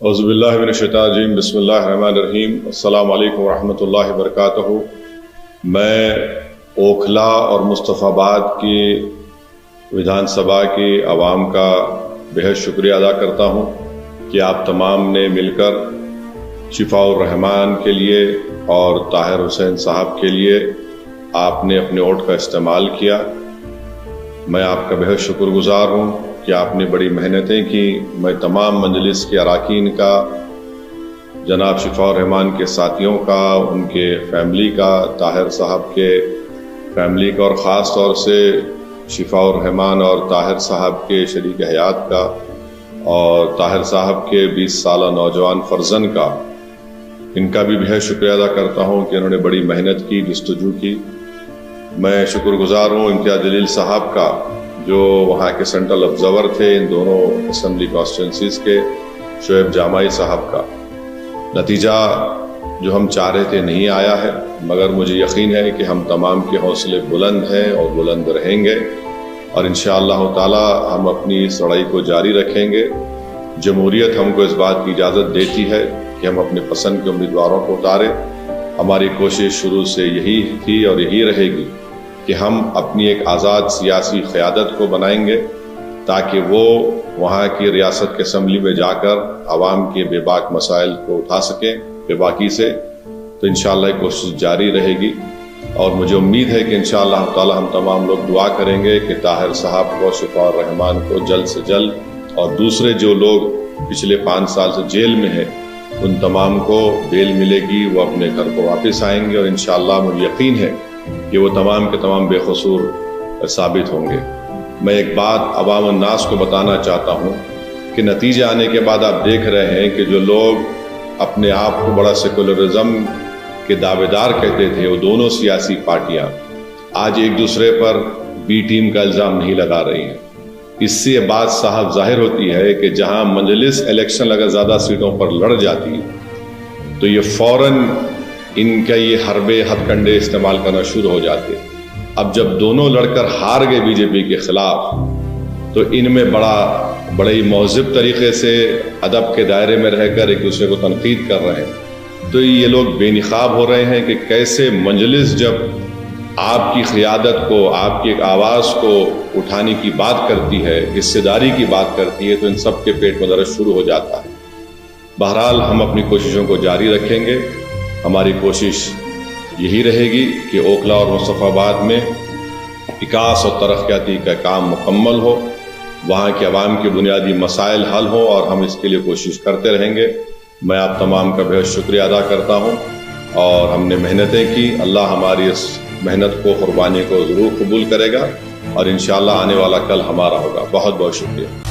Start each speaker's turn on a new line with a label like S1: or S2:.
S1: اعوذ باللہ من الشیطان الرجیم، بسم اللہ الرحمن الرحیم۔ السلام علیکم ورحمۃ اللہ وبرکاتہ۔ میں اوکھلا اور مصطفی آباد کی ودھان سبھا کی عوام کا بہت شکریہ ادا کرتا ہوں کہ آپ تمام نے مل کر شفاء الرحمان کے لیے اور طاہر حسین صاحب کے لیے آپ نے اپنے ووٹ کا استعمال کیا۔ میں آپ کا بہت شکر گزار ہوں کہ آپ نے بڑی محنتیں کی۔ میں تمام مجلس کے اراکین کا، جناب شفاء الرحمان کے ساتھیوں کا، ان کے فیملی کا، طاہر صاحب کے فیملی کا، اور خاص طور سے شفاء الرحمان اور طاہر صاحب کے شریک حیات کا اور طاہر صاحب کے 20 سالہ نوجوان فرزند کا، ان کا بھی بہت شکریہ ادا کرتا ہوں کہ انہوں نے بڑی محنت کی، جستجو کی۔ میں شکر گزار ہوں امتیاز جلیل صاحب کا، جو وہاں کے سینٹرل آبزرور تھے ان دونوں اسمبلی کانسٹیٹوئنسیز کے، شعیب جامعی صاحب کا۔ نتیجہ جو ہم چاہ رہے تھے نہیں آیا ہے، مگر مجھے یقین ہے کہ ہم تمام کے حوصلے بلند ہیں اور بلند رہیں گے، اور انشاءاللہ تعالی ہم اپنی اس لڑائی کو جاری رکھیں گے۔ جمہوریت ہم کو اس بات کی اجازت دیتی ہے کہ ہم اپنے پسند کے امیدواروں کو اتاریں۔ ہماری کوشش شروع سے یہی تھی اور یہی رہے گی کہ ہم اپنی ایک آزاد سیاسی قیادت کو بنائیں گے، تاکہ وہ وہاں کی ریاست کے اسمبلی میں جا کر عوام کے بے باک مسائل کو اٹھا سکیں بے باکی سے۔ تو انشاءاللہ یہ کوشش جاری رہے گی، اور مجھے امید ہے کہ انشاءاللہ تعالی ہم تمام لوگ دعا کریں گے کہ طاہر صاحب کو، شفاء الرحمان کو جلد سے جلد، اور دوسرے جو لوگ پچھلے 5 سال سے جیل میں ہیں ان تمام کو بیل ملے گی، وہ اپنے گھر کو واپس آئیں گے، اور انشاءاللہ مجھے یقین ہے کہ وہ تمام کے تمام بے قصور ثابت ہوں گے۔ میں ایک بات عوام الناس کو بتانا چاہتا ہوں کہ نتیجے آنے کے بعد آپ دیکھ رہے ہیں کہ جو لوگ اپنے آپ کو بڑا سیکولرزم کے دعوے دار کہتے تھے، وہ دونوں سیاسی پارٹیاں آج ایک دوسرے پر بی ٹیم کا الزام نہیں لگا رہی ہیں۔ اس سے یہ بات صاحب ظاہر ہوتی ہے کہ جہاں مجلس الیکشن اگر زیادہ سیٹوں پر لڑ جاتی تو یہ فوراً ان کا یہ حربے ہتھ کنڈے استعمال کرنا شروع ہو جاتے۔ اب جب دونوں لڑ کر ہار گئے بی جے پی کے خلاف، تو ان میں بڑے ہی مہذب طریقے سے ادب کے دائرے میں رہ کر ایک دوسرے کو تنقید کر رہے ہیں۔ تو یہ لوگ بے نقاب ہو رہے ہیں کہ کیسے مجلس جب آپ کی قیادت کو، آپ کی ایک آواز کو اٹھانے کی بات کرتی ہے، حصے داری کی بات کرتی ہے، تو ان سب کے پیٹ میں درد شروع ہو جاتا ہے۔ بہرحال ہم اپنی کوششوں کو جاری رکھیں گے۔ ہماری کوشش یہی رہے گی کہ اوکھلا اور مصطفی آباد میں وکاس اور ترقیاتی کا کام مکمل ہو، وہاں کے عوام کے بنیادی مسائل حل ہوں، اور ہم اس کے لیے کوشش کرتے رہیں گے۔ میں آپ تمام کا بہت شکریہ ادا کرتا ہوں، اور ہم نے محنتیں کی۔ اللہ ہماری اس محنت کو، قربانی کو ضرور قبول کرے گا، اور انشاءاللہ آنے والا کل ہمارا ہوگا۔ بہت بہت شکریہ۔